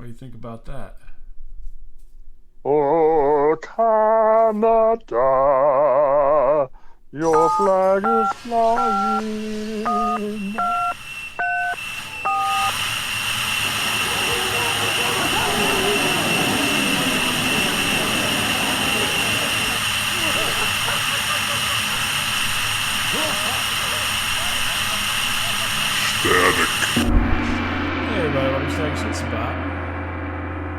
What do you think about that? Oh, Canada, your flag is flying. Hey everybody, welcome to Static Shit Spot.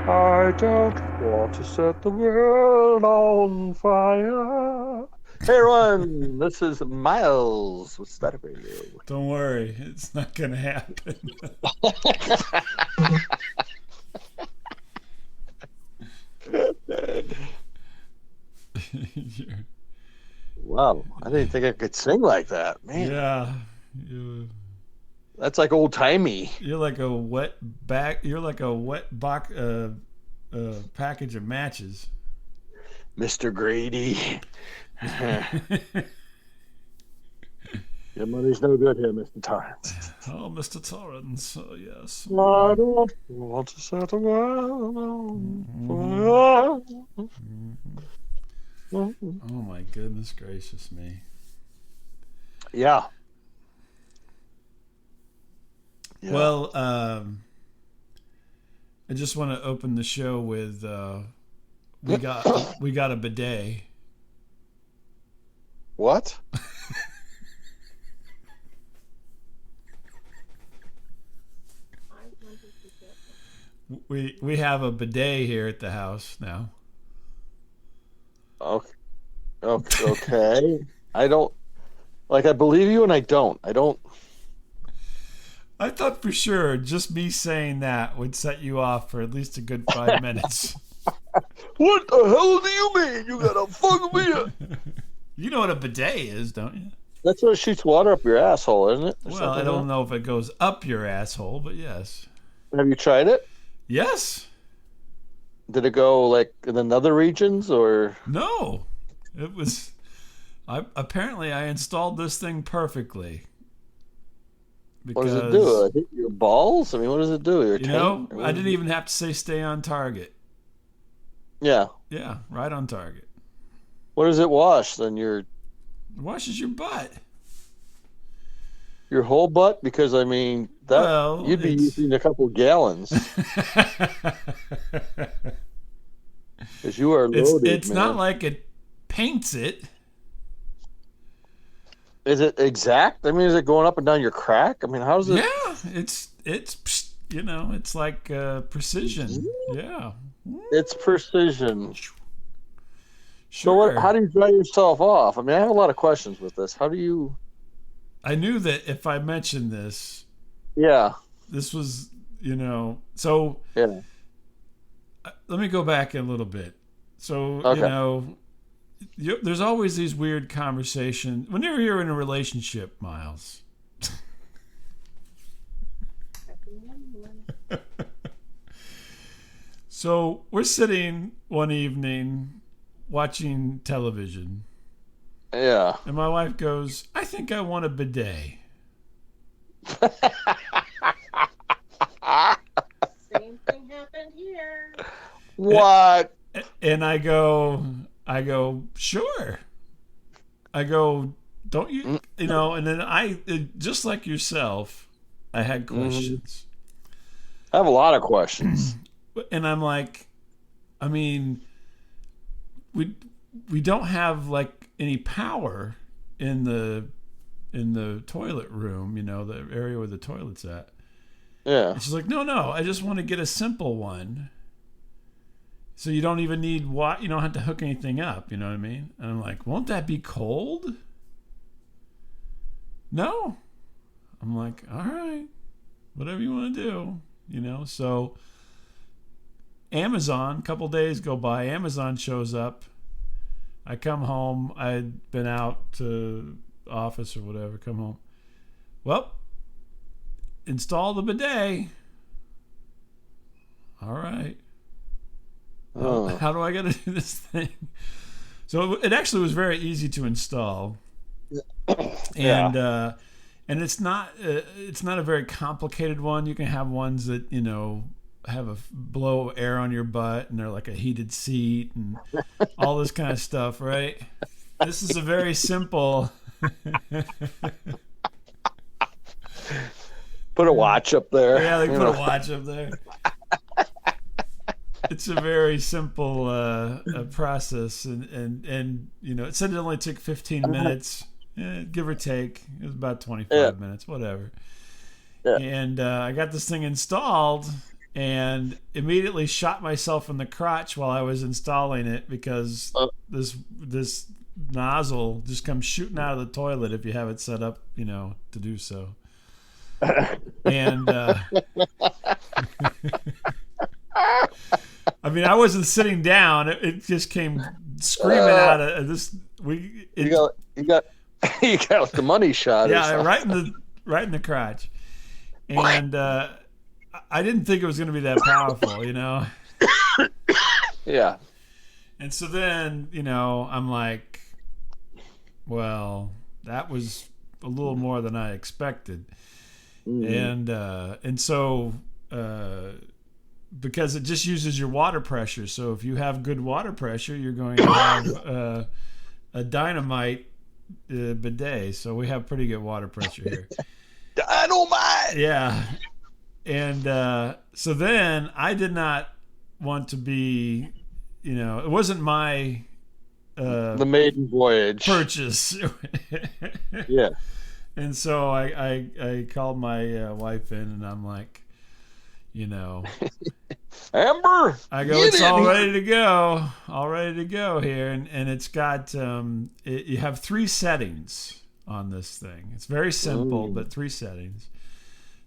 I don't want to set the world on fire. Hey everyone, this is Miles with Static Radio. Don't worry, it's not gonna happen. Wow, I didn't think I could sing like that, man. Yeah, That's like old timey. you're like a wet back. You're like a wet box, package of matches. Mr. Grady. Your money's no good here, Mr. Torrance. Oh, Mr. Torrance. Oh, yes. I don't want to set the world on fire. Oh my goodness gracious me. Yeah. Well, I just want to open the show with we got a bidet. What? We have a bidet here at the house now. Okay. Okay. I don't I believe you and I don't. I thought for sure just me saying that would set you off for at least a good 5 minutes. What the hell do you mean? You gotta fuck me up. You know what a bidet is, don't you? That's what shoots water up your asshole, isn't it? Well, I don't know if it goes up your asshole, but yes. Have you tried it? Yes. Did it go like in the nether regions or? No. It was. Apparently, I installed this thing perfectly. What does it do? It hit your balls? I mean, what does it do? Your taint? I didn't even have to say stay on target. Yeah. Yeah, right on target. What does it wash? Then It washes your butt. Your whole butt? Because I mean, you'd be using a couple gallons. Because you are loaded. It's not like it paints it. Is it exact? I mean, is it going up and down your crack? I mean, how's it? Yeah, it's it's like precision. Yeah, it's precision. Sure. So how do you dry yourself off? I mean, I have a lot of questions with this. How do you? I knew that if I mentioned this, yeah, this was so. Yeah. Let me go back a little bit. So okay. There's always these weird conversations whenever you're in a relationship, Miles. So we're sitting one evening watching television. Yeah. And my wife goes, I think I want a bidet. Same thing happened here. What? And I go, sure. I go, don't you, and then just like yourself, I had questions. I have a lot of questions. And I'm like, I mean, we don't have like any power in the toilet room, the area where the toilet's at. Yeah. And she's like, no, I just want to get a simple one. So you don't even need you don't have to hook anything up, you know what I mean? And I'm like, won't that be cold? No. I'm like, all right, whatever you want to do, So Amazon, a couple days go by, Amazon shows up. I come home, I'd been out to the office or whatever, come home. Well, install the bidet. All right. How do I got to do this thing? So it actually was very easy to install, and it's not a very complicated one. You can have ones that blow air on your butt, and they're like a heated seat and all this kind of stuff, right? This is a very simple. Put a watch up there. Yeah, they put a watch up there. It's a very simple process, and it said it only took 15 minutes, give or take. It was about 25 minutes, whatever. Yeah. And I got this thing installed, and immediately shot myself in the crotch while I was installing it because this nozzle just comes shooting out of the toilet if you have it set up, to do so. And I mean, I wasn't sitting down. It just came screaming out of this. You got the money shot. Yeah, right in the crotch. And I didn't think it was going to be that powerful, Yeah. And so then, I'm like, well, that was a little more than I expected. And so because it just uses your water pressure. So if you have good water pressure, you're going to have a dynamite bidet. So we have pretty good water pressure here. Dynamite! Yeah. And so then I did not want to be, it wasn't my the maiden voyage purchase. Yeah. And so I called my wife in, and I'm like, Amber, I go, it's all ready to go here, and it's got you have 3 settings on this thing. It's very simple, but 3 settings.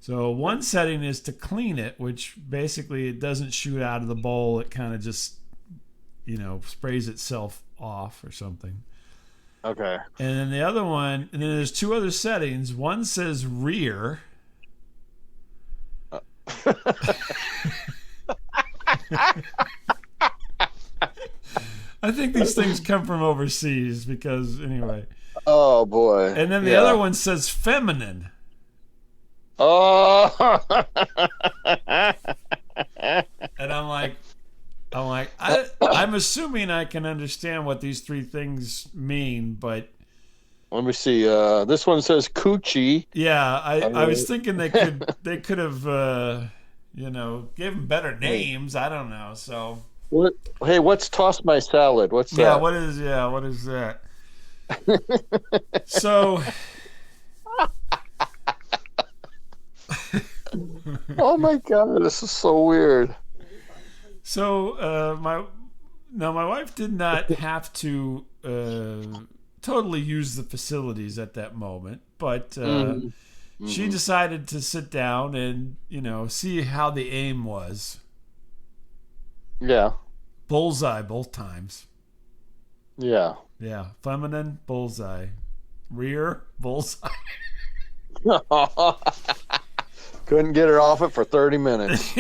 So one setting is to clean it, which basically it doesn't shoot out of the bowl. It kind of just sprays itself off or something. Okay. And then the other one, and then there's 2 other settings. One says rear. I think these things come from overseas because anyway. Oh boy. And then the other one says feminine. Oh. And I'm like, I'm assuming I can understand what these 3 things mean, but let me see. This one says coochie. Yeah, I was thinking they could have gave them better names. I don't know. So what? Hey, what's toss my salad? What's that? Yeah, what is that? So. Oh my God, this is so weird. So my wife did not have to totally use the facilities at that moment, but she decided to sit down and see how the aim was. Yeah. Bullseye both times. Yeah. Yeah. Feminine, bullseye. Rear, bullseye. Couldn't get her off it for 30 minutes.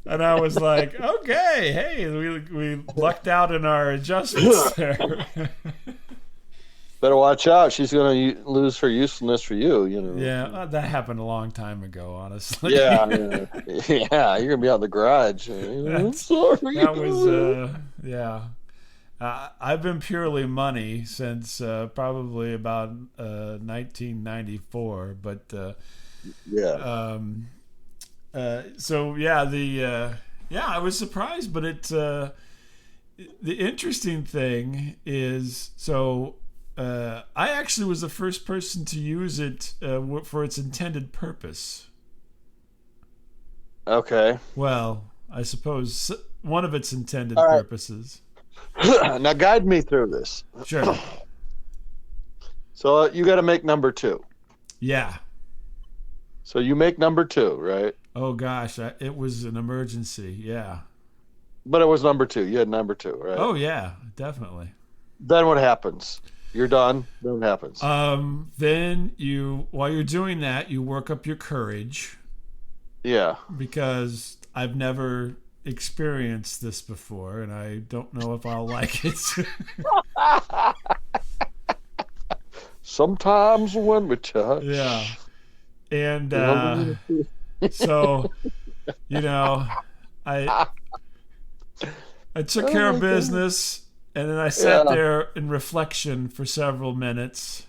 And I was like, okay, hey, we lucked out in our adjustments there. Better watch out. She's going to lose her usefulness for you, Yeah, that happened a long time ago, honestly. Yeah, you're going to be out in the garage. I'm sorry. That was, yeah. I've been purely money since probably about 1994, but yeah. So yeah, I was surprised, but the interesting thing is, so I actually was the first person to use it for its intended purpose. Okay. Well, I suppose one of its intended purposes. Now guide me through this. Sure. So you got to make number 2. Yeah. So you make number 2, right? Oh gosh, it was an emergency. Yeah. But it was number 2. You had number 2, right? Oh yeah, definitely. Then what happens? You're done. Then what happens? Then while you're doing that, you work up your courage. Yeah. Because I've never experienced this before, and I don't know if I'll like it. Sometimes when we touch. Yeah. And so you know, I I took care of business, and then I sat there in reflection for several minutes.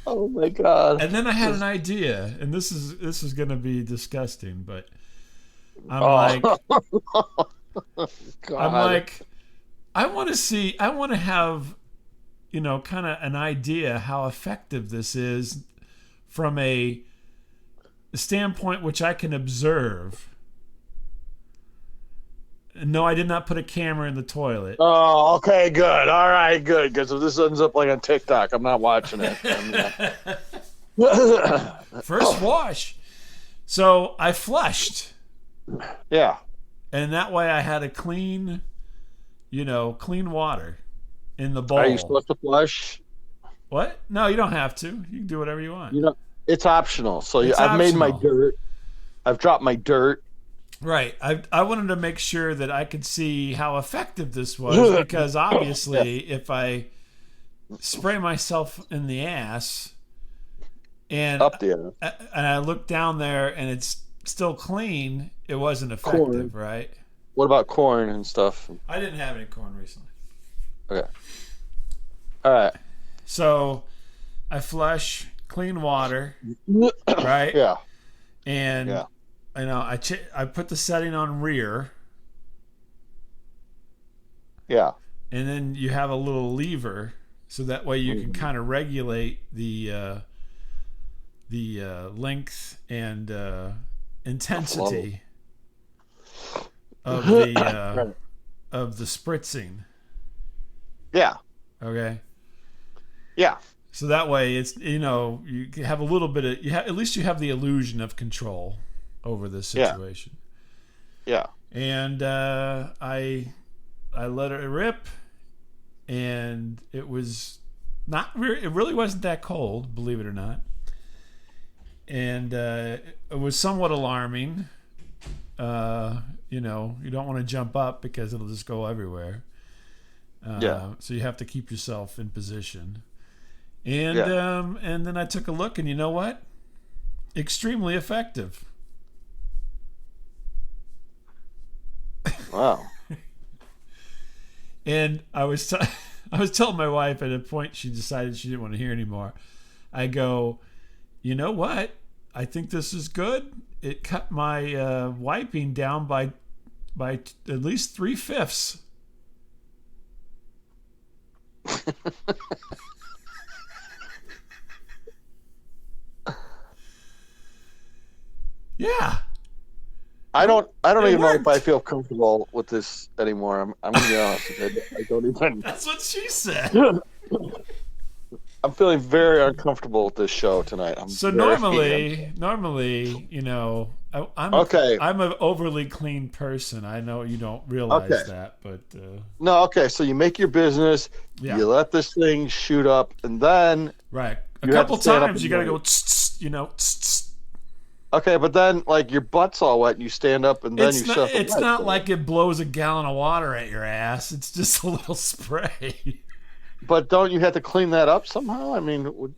Oh my God. And then I had an idea, and this is going to be disgusting, but I'm like, I want to have, kind of an idea how effective this is from a standpoint which I can observe. No, I did not put a camera in the toilet. Oh, okay, good. All right, good. Because if this ends up like on TikTok, I'm not watching it. First wash. So I flushed. Yeah. And that way I had a clean water in the bowl. Are you supposed to flush? What? No, you don't have to. You can do whatever you want. It's optional. So I've made my dirt. I've dropped my dirt. Right. I wanted to make sure that I could see how effective this was, because obviously if I spray myself in the ass and I look down there and it's still clean, it wasn't effective, right? What about corn and stuff? I didn't have any corn recently. Okay. All right. So I flush clean water, right? Yeah. And I put the setting on rear. Yeah. And then you have a little lever, so that way you can kind of regulate the length and intensity of the spritzing. Yeah. Okay. Yeah. So that way it's you have a little bit of at least you have the illusion of control over this situation. Yeah. And I let it rip, and it was it really wasn't that cold, believe it or not. And it was somewhat alarming. You don't want to jump up because it'll just go everywhere. So you have to keep yourself in position. And and then I took a look, and you know what? Extremely effective. Wow. And I was telling my wife at a point, she decided she didn't want to hear anymore. I go, you know what? I think this is good. It cut my wiping down by at least 3/5. Yeah. I don't even know if I feel comfortable with this anymore. I'm gonna be honest with you. I don't even. That's what she said. I'm feeling very uncomfortable with this show tonight. Normally, I'm okay. I'm an overly clean person. I know you don't realize that, but no. Okay, so you make your business. Yeah. You let this thing shoot up, and then a couple times you gotta go. Okay, but then like your butt's all wet, and you stand up, and then It's not like it blows a gallon of water at your ass. It's just a little spray. But don't you have to clean that up somehow? I mean, but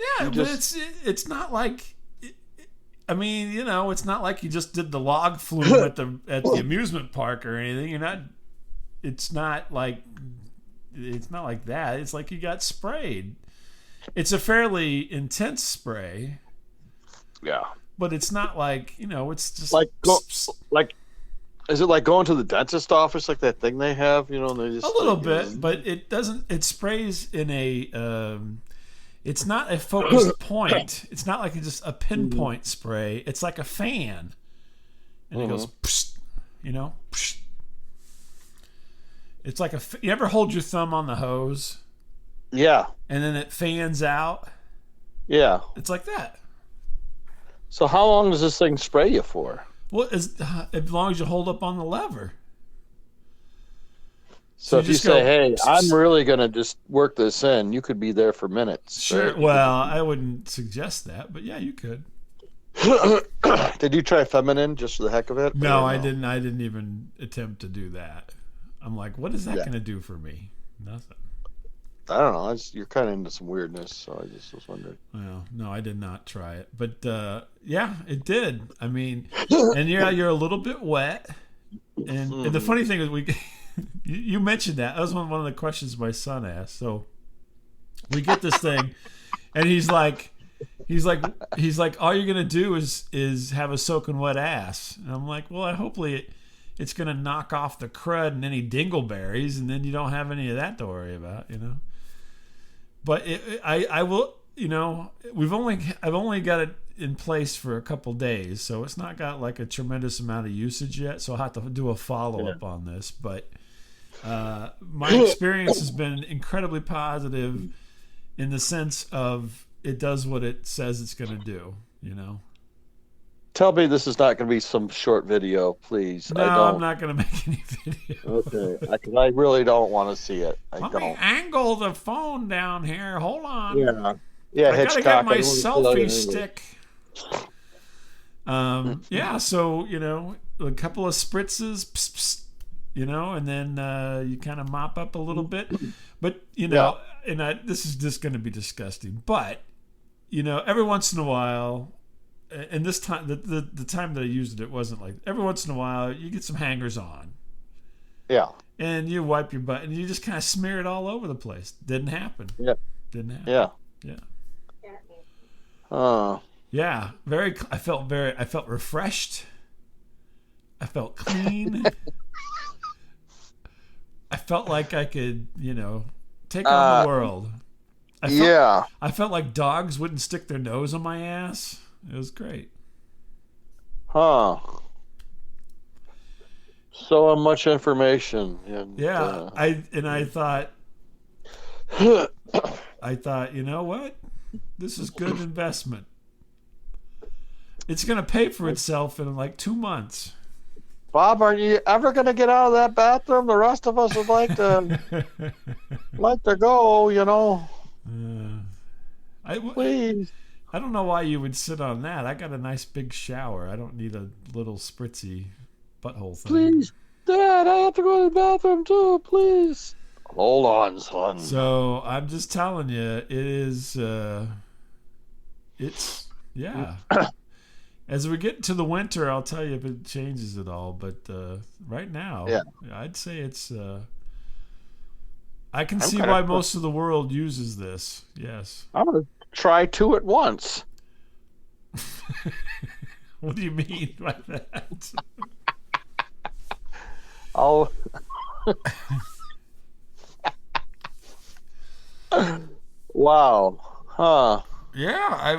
it's not like. I mean, it's not like you just did the log flume at the amusement park or anything. You're not. It's not like that. It's like you got sprayed. It's a fairly intense spray. Yeah. But it's not like, it's just is it like going to the dentist office, like that thing they have, and they just a little bit, but it doesn't. It sprays in a. It's not a focused point. It's not like just a pinpoint spray. It's like a fan, and it goes, psh, psh. It's like you ever hold your thumb on the hose? Yeah. And then it fans out. Yeah. It's like that. So how long does this thing spray you for? Well, as long as you hold up on the lever. So if you say, hey, I'm really going to just work this in, you could be there for minutes. Sure. Right? Well, I wouldn't suggest that, but yeah, you could. Did you try feminine just for the heck of it? No, I didn't. I didn't even attempt to do that. I'm like, what is that going to do for me? Nothing. don't know. You're kind of into some weirdness, so I just was wondering. Well, no, I did not try it, but yeah, it did. I mean, and yeah, you're a little bit wet, and the funny thing is, you mentioned that was one of the questions my son asked. So we get this thing, and he's like, all you're gonna do is have a soaking wet ass, and I'm like, well, hopefully it's gonna knock off the crud and any dingleberries, and then you don't have any of that to worry about, you know. But I will, you know, I've only got it in place for a couple days, so it's not got like a tremendous amount of usage yet. So I'll have to do a follow up on this. But my experience has been incredibly positive in the sense of it does what it says it's going to do, you know. Tell me this is not going to be some short video, please. No, I'm not going to make any video. Okay, because I really don't want to see it. Let me angle the phone down here. Hold on. Yeah, I Hitchcock. gotta get my selfie stick. Yeah, so you know, a couple of spritzes, pss, pss, you know, and then you kind of mop up a little bit. But you know, this is just going to be disgusting. But you know, every once in a while. And this time, the time that I used it wasn't like every once in a while you get some hangers on. Yeah. And you wipe your butt and you just kind of smear it all over the place. Didn't happen. Yeah. Didn't happen. Yeah. Yeah. Yeah. I felt refreshed. I felt clean. I felt like I could, you know, take on the world. I felt like dogs wouldn't stick their nose on my ass. It was great. Huh. So much information. And, yeah. I thought, you know what? This is good investment. It's going to pay for itself in like 2 months. Bob, are you ever going to get out of that bathroom? The rest of us would like to go, you know. Please. I don't know why you would sit on that. I got a nice big shower. I don't need a little spritzy butthole thing. Please, Dad, I have to go to the bathroom too, please. Hold on, son. So I'm just telling you, it is, yeah. As we get to the winter, I'll tell you if it changes at all. But right now, I'd say it's, I can see why most of the world uses this. Yes. I'm going to try 2 at once. What do you mean by that? Oh. Wow. Huh. Yeah, I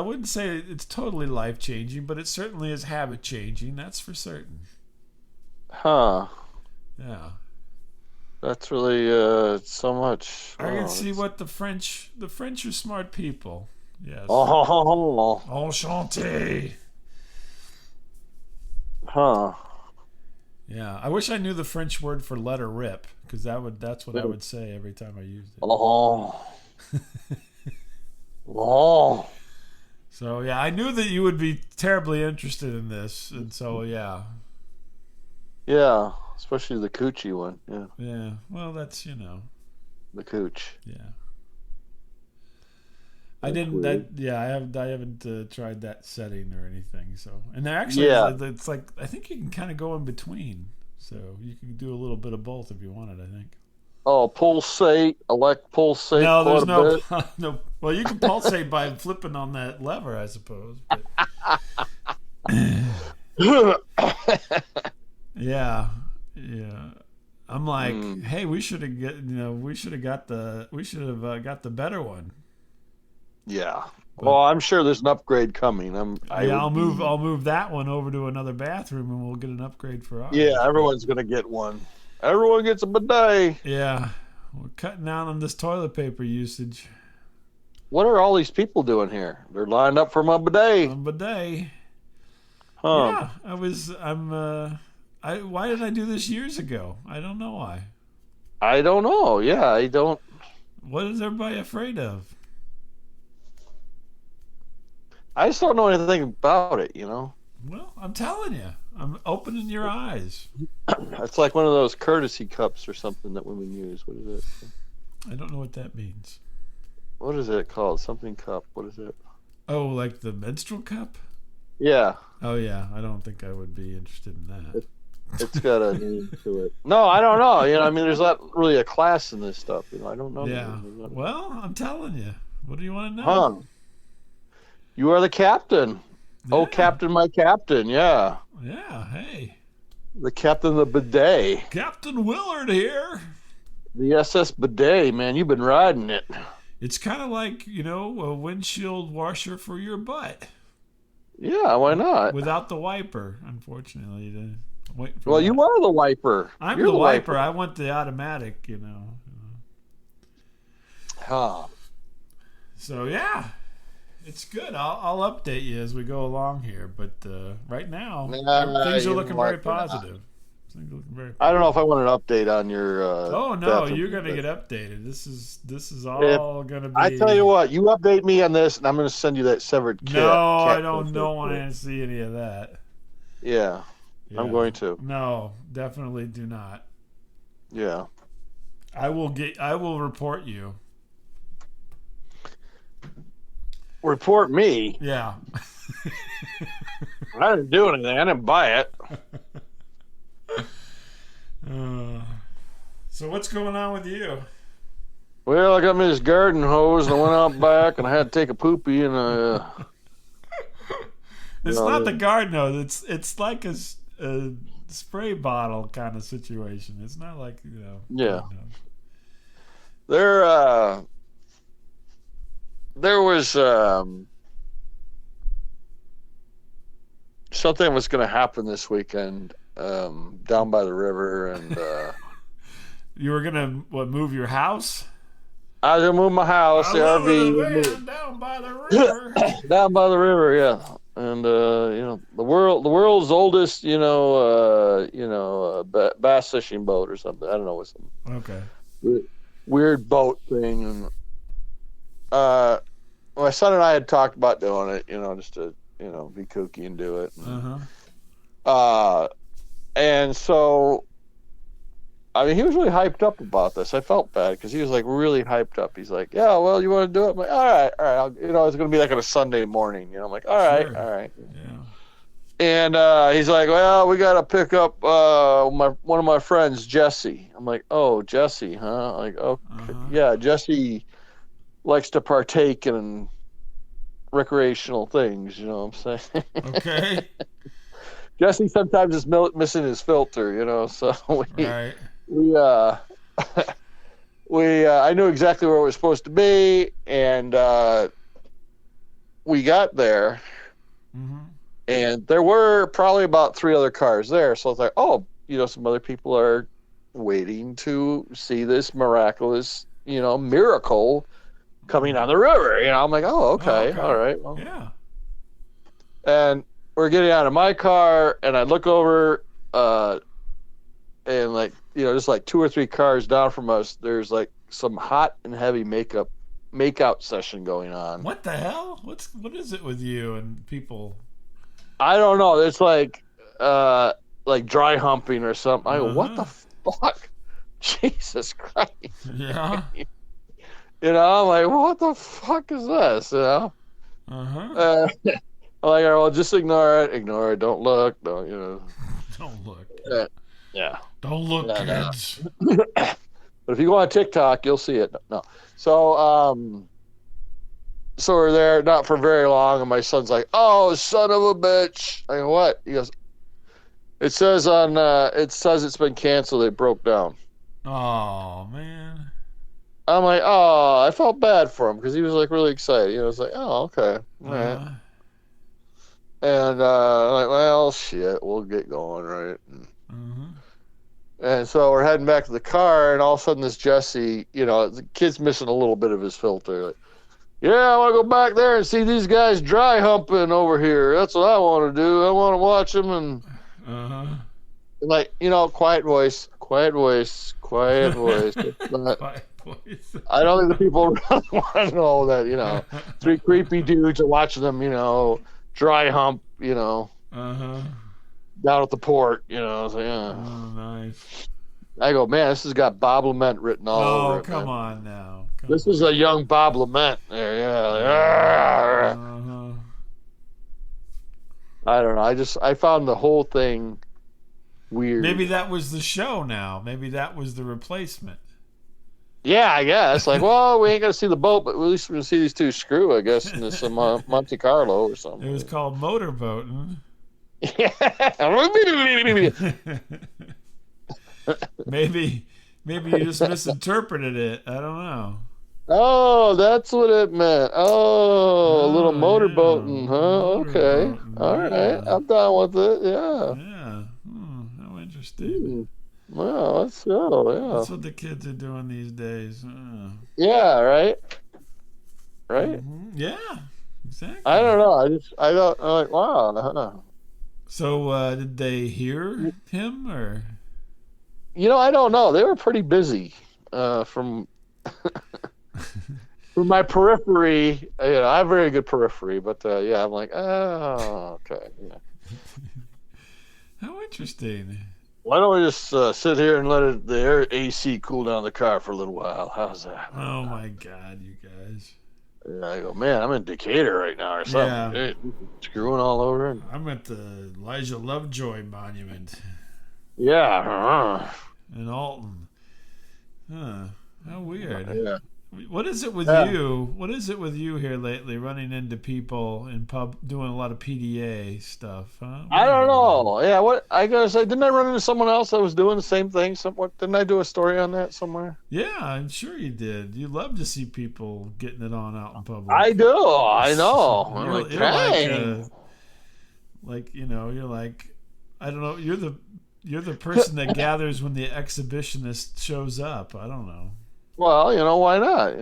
wouldn't say it's totally life changing, but it certainly is habit changing. That's for certain. Huh. Yeah. That's really so much. I can see what the French are smart people. Yes. Oh. Enchanté. Huh. Yeah, I wish I knew the French word for let her rip, because that's what I would say every time I used it. Oh. Oh. So yeah, I knew that you would be terribly interested in this, and so yeah. Yeah, especially the coochie one. Yeah. Yeah. Well, that's the cooch. Yeah. That's I didn't. weird. I haven't tried that setting or anything. So, and actually, it's like I think you can kind of go in between. So you can do a little bit of both if you wanted. I think. Oh, pulsate, pulsate. No, there's no. Well, you can pulsate by flipping on that lever, I suppose. But... yeah. I'm like, hey, we should have got the better one. Yeah. Well, I'm sure there's an upgrade coming. I'll move that one over to another bathroom, and we'll get an upgrade for ours. Yeah, everyone's gonna get one. Everyone gets a bidet. Yeah, we're cutting down on this toilet paper usage. What are all these people doing here? They're lined up for my bidet. Huh. Yeah, why did I do this years ago? I don't know why. I don't know. Yeah, I don't. What is everybody afraid of? I just don't know anything about it, Well, I'm telling you, I'm opening your eyes. It's like one of those courtesy cups or something that women use. What is it? I don't know what that means. What is it called? Something cup. What is it? Oh, like the menstrual cup? Yeah. Oh yeah, I don't think I would be interested in that. It's got a name to it. No, I don't know. I mean, there's not really a class in this stuff. I don't know. Yeah. Well, I'm telling you. What do you want to know? Huh. You are the captain. Yeah. Oh, Captain, my captain. Yeah. Yeah. Hey. The captain of the bidet. Captain Willard here. The SS bidet, man. You've been riding it. It's kind of like, a windshield washer for your butt. Yeah, why not? Without the wiper, unfortunately. Well, you are the wiper. You're the wiper. I want the automatic, Huh. So, yeah. It's good. I'll update you as we go along here. But right now, things are looking very positive. I don't know if I want an update on your. Oh no, you're going to get updated. This is all going to be. I tell you what, you update me on this, and I'm going to send you that severed kit. No, I don't want to see any of that. Yeah, I'm going to. No, definitely do not. Yeah. I will report you. Report me? Yeah. I didn't do anything. I didn't buy it. So what's going on with you? Well, I got me this garden hose, and I went out back, and I had to take a poopy, and it's not the garden hose. It's like a spray bottle kind of situation. It's not like Yeah. There was something was going to happen this weekend down by the river, and you were gonna move your house? I was gonna move my house, the RV, down by the river. down by the river, yeah. And the world's oldest, bass fishing boat or something. I don't know what's some weird boat thing, and my son and I had talked about doing it, just to be kooky and do it. And so, I mean, he was really hyped up about this. I felt bad because he was like really hyped up. He's like, "Yeah, well, you want to do it?" I'm like, "All right." It's going to be like on a Sunday morning. I'm like, "All right." Yeah. And he's like, "Well, we got to pick up one of my friends, Jesse." I'm like, "Oh, Jesse, huh?" Like, okay, yeah, Jesse likes to partake in recreational things. You know what I'm saying? Okay. Jesse sometimes is missing his filter, so I knew exactly where we were supposed to be, and we got there, and there were probably about 3 other cars there, so I was like, oh, some other people are waiting to see this miraculous, miracle coming on the river, I'm like, oh, okay. All right. Well, yeah. And we're getting out of my car, and I look over, and just like 2 or 3 cars down from us, there's like some hot and heavy makeout session going on. What the hell? What is it with you and people? I don't know. It's like dry humping or something. I go, what the fuck? Jesus Christ. Yeah. I'm like, what the fuck is this? I'm like, well, just ignore it. Don't look. Don't look. Yeah. Don't look, kids. But if you go on TikTok, you'll see it. No. So we're there not for very long, and my son's like, "Oh, son of a bitch!" I go, "What?" He goes, "It says it's been canceled. It broke down." Oh man. I'm like, oh, I felt bad for him because he was like really excited. I was like, oh, okay, all right. And I'm like, well, shit, we'll get going, right? And so we're heading back to the car, and all of a sudden this Jesse, the kid's missing a little bit of his filter. Like, yeah, I want to go back there and see these guys dry humping over here. That's what I want to do. I want to watch them and like, quiet voice. Quiet voice. Quiet voice. I don't think the people really want to know that, 3 creepy dudes are watching them, dry hump, Uh-huh. down at the port. I was like, Oh, nice. I go, man, this has got Bob Lament written all over Oh, it, come man. on now. This is a young Bob Lament there. Yeah. Uh-huh. I don't know. I found the whole thing weird. Maybe that was the show now. Maybe that was the replacement. Yeah, I guess. Like, well, we ain't gonna see the boat, but at least we're gonna see these two screw, I guess, in this Monte Carlo or something. It was called motorboating. maybe you just misinterpreted it. I don't know. Oh, that's what it meant. Oh, a little motorboating, yeah. huh? Okay. Motorboating, All right. yeah. I'm down with it. Yeah. Yeah. How interesting. Well, let's go. Yeah. That's what the kids are doing these days. Yeah, right. Right? Yeah, exactly. I don't know. I'm like, wow. So, did they hear him or? I don't know. They were pretty busy from my periphery. I have very good periphery, but yeah, I'm like, oh, okay. Yeah. How interesting. Why don't we just sit here and let the air AC cool down the car for a little while? How's that? Oh my God, you guys. And I go, man, I'm in Decatur right now or something. Yeah. Screwing all over. I'm at the Elijah Lovejoy Monument Yeah. in Alton. Huh. How weird. Yeah. What is it with you? What is it with you here lately? Running into people in pub, doing a lot of PDA stuff, huh? I don't know. Yeah, what I gotta say, didn't I run into someone else that was doing the same thing? Somewhat? Didn't I do a story on that somewhere? Yeah, I'm sure you did. You love to see people getting it on out in public. I do. I know. I'm You're like, like, dang. you're like, I don't know. You're the person that gathers when the exhibitionist shows up. I don't know. Well, why not?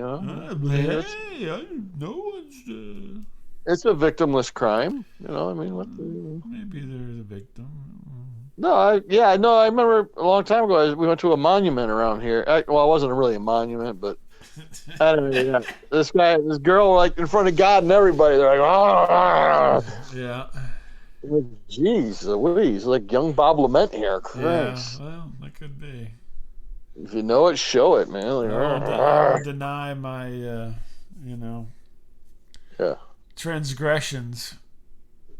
Hey, no one's. It's a victimless crime. I mean, Maybe they're the victim. No, I remember a long time ago. We went to a monument around here. It wasn't really a monument, but I don't know. Yeah. This girl, like in front of God and everybody. They're like, oh, yeah. Jeez Louise, like young Bob Lament here. Christ. Yeah, well, that could be. If you know it, show it, man. Like, I won't deny my, yeah, transgressions.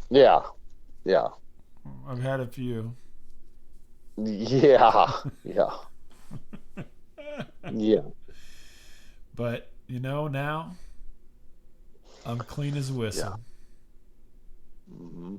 Yeah. I've had a few. Yeah. Yeah. But, now I'm clean as a whistle. Yeah. Mm-hmm.